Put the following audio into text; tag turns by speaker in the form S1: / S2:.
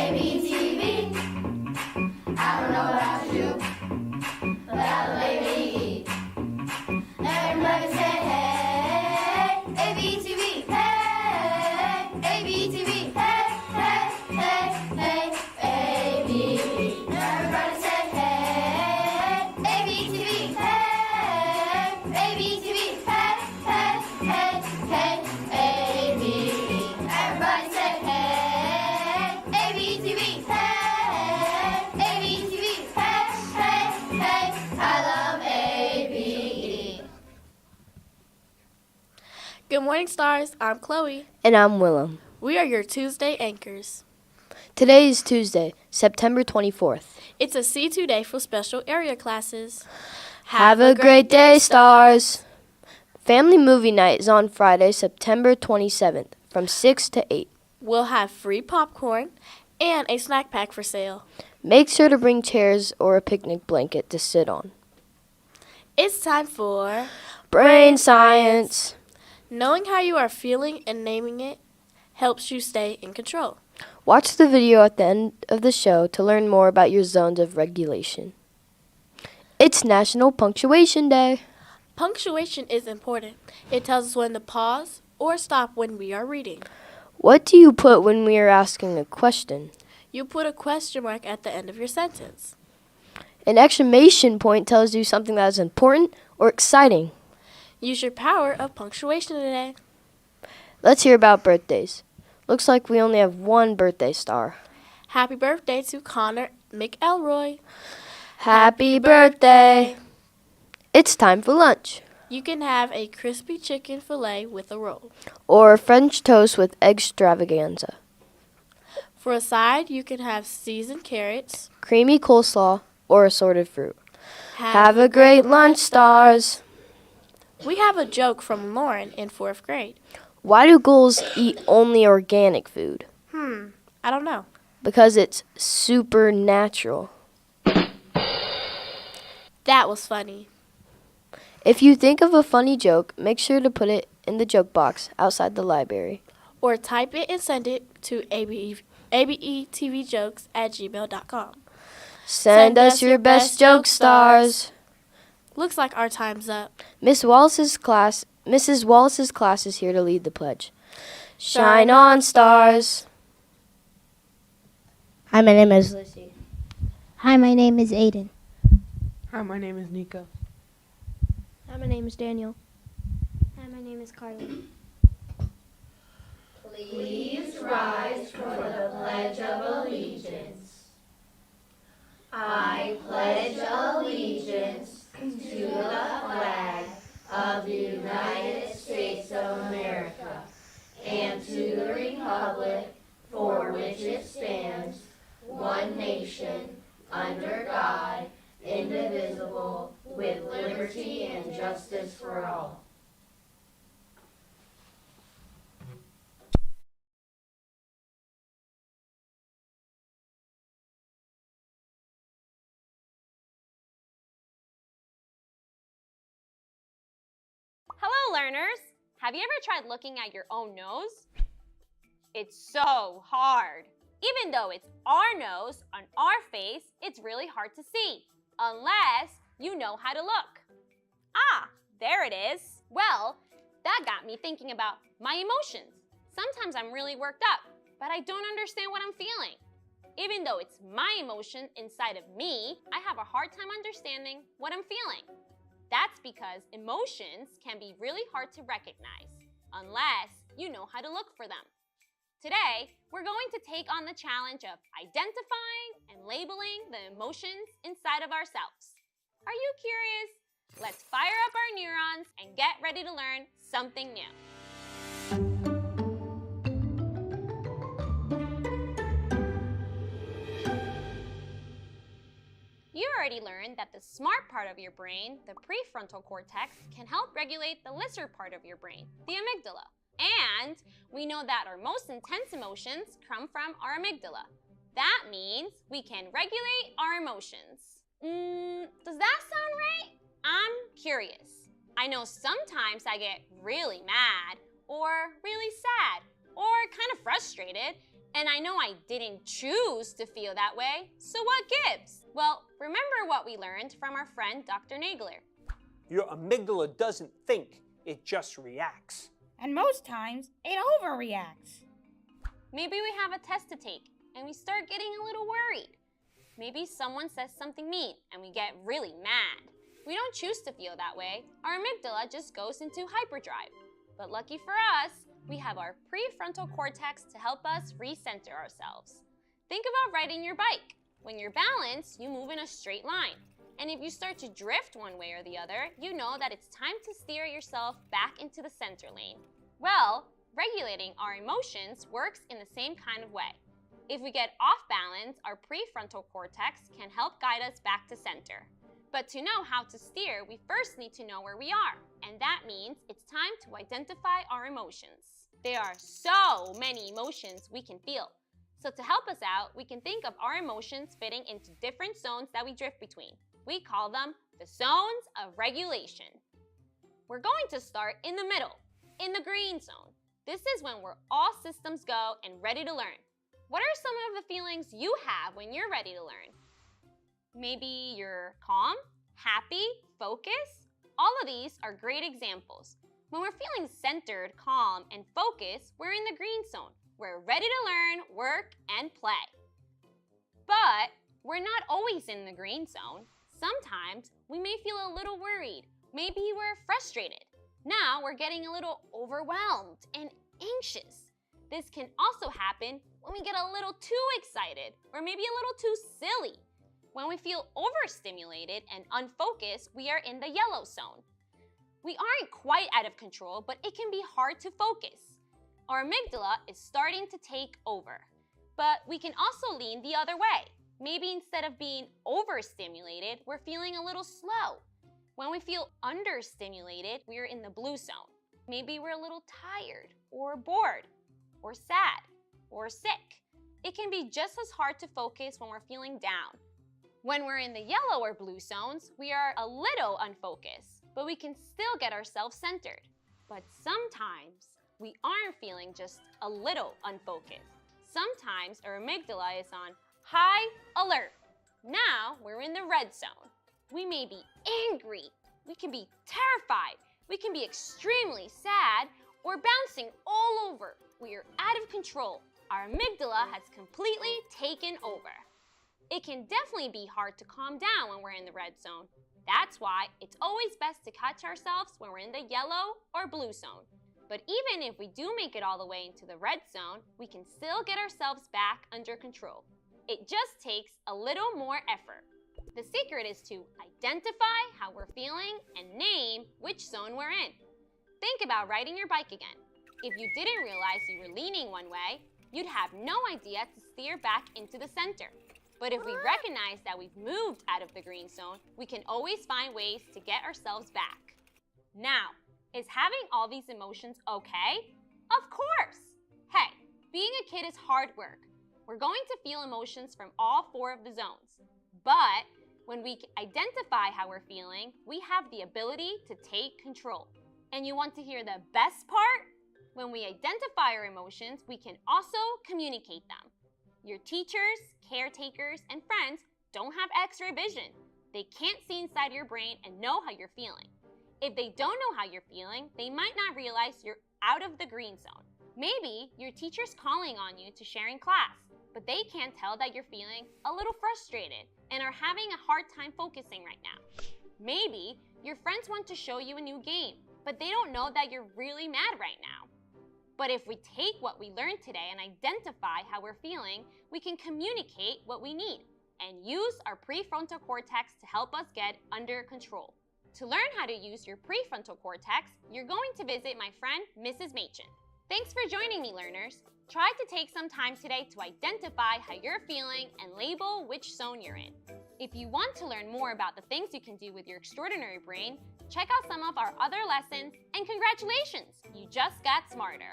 S1: Amy TV. I don't know about you, but I love Amy. Everybody say hey, Amy TV. Hey, Amy TV. Hey, hey, hey, Amy. Everybody say hey, Amy TV. Hey, Amy TV. Hey, Amy. Everybody say hey, Amy TV. Hey, Amy TV. Hey, I love Amy.
S2: Good morning, stars. I'm Chloe.
S3: And I'm Willem.
S2: We are your Tuesday anchors.
S3: Today is Tuesday, September 24th.
S2: It's a C2 day for special area classes.
S3: Have a great day, stars. Family movie night is on Friday, September 27th, from 6 to 8.
S2: We'll have free popcorn and a snack pack for sale.
S3: Make sure to bring chairs or a picnic blanket to sit on.
S2: It's time for
S3: Brain Science.
S2: Knowing how you are feeling and naming it helps you stay in control.
S3: Watch the video at the end of the show to learn more about your zones of regulation. It's National Punctuation Day.
S2: Punctuation is important. It tells us when to pause or stop when we are reading.
S3: What do you put when we are asking a question?
S2: You put a question mark at the end of your sentence.
S3: An exclamation point tells you something that is important or exciting.
S2: Use your power of punctuation today.
S3: Let's hear about birthdays. Looks like we only have one birthday star.
S2: Happy birthday to Connor McElroy.
S3: Happy birthday! It's time for lunch.
S2: You can have a crispy chicken fillet with a roll.
S3: Or French toast with extravaganza.
S2: For a side, you can have seasoned carrots.
S3: Creamy coleslaw or assorted fruit. Have a great lunch, stars!
S2: We have a joke from Lauren in 4th grade.
S3: Why do ghouls eat only organic food?
S2: I don't know.
S3: Because it's supernatural.
S2: That was funny.
S3: If you think of a funny joke, make sure to put it in the joke box outside the library.
S2: Or type it and send it to abetvjokes@gmail.com.
S3: Send us your best joke, stars!
S2: Looks like our time's up.
S3: Mrs. Wallace's class is here to lead the pledge. Shine on, stars!
S4: Hi, my name is Lucy. Hi, my name is Aiden.
S5: Hi, my name is Nico.
S4: Hi, my name is Daniel. Hi, my name is Carly.
S1: Please rise for the Pledge of Allegiance. I pledge allegiance to the flag of the United States of America and to the republic for which it stands, one nation, under God, indivisible, with liberty and justice for all.
S6: Hello, learners! Have you ever tried looking at your own nose? It's so hard. Even though it's our nose on our face, it's really hard to see, unless you know how to look. Ah, there it is. Well, that got me thinking about my emotions. Sometimes I'm really worked up, but I don't understand what I'm feeling. Even though it's my emotion inside of me, I have a hard time understanding what I'm feeling. That's because emotions can be really hard to recognize, unless you know how to look for them. Today, we're going to take on the challenge of identifying and labeling the emotions inside of ourselves. Are you curious? Let's fire up our neurons and get ready to learn something new. You already learned that the smart part of your brain, the prefrontal cortex, can help regulate the lizard part of your brain, the amygdala. And we know that our most intense emotions come from our amygdala. That means we can regulate our emotions. Does that sound right? I'm curious. I know sometimes I get really mad or really sad or kind of frustrated, And I know I didn't choose to feel that way, so what gives? Well, remember what we learned from our friend Dr. Nagler.
S7: Your amygdala doesn't think, it just reacts.
S1: And most times, it overreacts.
S6: Maybe we have a test to take and we start getting a little worried. Maybe someone says something mean and we get really mad. We don't choose to feel that way. Our amygdala just goes into hyperdrive. But lucky for us, we have our prefrontal cortex to help us recenter ourselves. Think about riding your bike. When you're balanced, you move in a straight line. And if you start to drift one way or the other, you know that it's time to steer yourself back into the center lane. Well, regulating our emotions works in the same kind of way. If we get off balance, our prefrontal cortex can help guide us back to center. But to know how to steer, we first need to know where we are. And that means it's time to identify our emotions. There are so many emotions we can feel. So to help us out, we can think of our emotions fitting into different zones that we drift between. We call them the zones of regulation. We're going to start in the middle, in the green zone. This is when we're all systems go and ready to learn. What are some of the feelings you have when you're ready to learn? Maybe you're calm, happy, focused. All of these are great examples. When we're feeling centered, calm, and focused, we're in the green zone. We're ready to learn, work, and play. But we're not always in the green zone. Sometimes we may feel a little worried. Maybe we're frustrated. Now we're getting a little overwhelmed and anxious. This can also happen when we get a little too excited or maybe a little too silly. When we feel overstimulated and unfocused, we are in the yellow zone. We aren't quite out of control, but it can be hard to focus. Our amygdala is starting to take over. But we can also lean the other way. Maybe instead of being overstimulated, we're feeling a little slow. When we feel understimulated, we're in the blue zone. Maybe we're a little tired or bored or sad or sick. It can be just as hard to focus when we're feeling down. When we're in the yellow or blue zones, we are a little unfocused, but we can still get ourselves centered. But sometimes we aren't feeling just a little unfocused. Sometimes our amygdala is on high alert. Now we're in the red zone. We may be angry, we can be terrified, we can be extremely sad, or bouncing all over. We are out of control. Our amygdala has completely taken over. It can definitely be hard to calm down when we're in the red zone. That's why it's always best to catch ourselves when we're in the yellow or blue zone. But even if we do make it all the way into the red zone, we can still get ourselves back under control. It just takes a little more effort. The secret is to identify how we're feeling and name which zone we're in. Think about riding your bike again. If you didn't realize you were leaning one way, you'd have no idea to steer back into the center. But if we recognize that we've moved out of the green zone, we can always find ways to get ourselves back. Now, is having all these emotions okay? Of course! Hey, being a kid is hard work. We're going to feel emotions from all 4 of the zones. But when we identify how we're feeling, we have the ability to take control. And you want to hear the best part? When we identify our emotions, we can also communicate them. Your teachers, caretakers, and friends don't have X-ray vision. They can't see inside your brain and know how you're feeling. If they don't know how you're feeling, they might not realize you're out of the green zone. Maybe your teacher's calling on you to share in class, but they can't tell that you're feeling a little frustrated and are having a hard time focusing right now. Maybe your friends want to show you a new game, but they don't know that you're really mad right now. But if we take what we learned today and identify how we're feeling, we can communicate what we need and use our prefrontal cortex to help us get under control. To learn how to use your prefrontal cortex, you're going to visit my friend, Mrs. Machin. Thanks for joining me, learners. Try to take some time today to identify how you're feeling and label which zone you're in. If you want to learn more about the things you can do with your extraordinary brain, check out some of our other lessons, and congratulations! You just got smarter.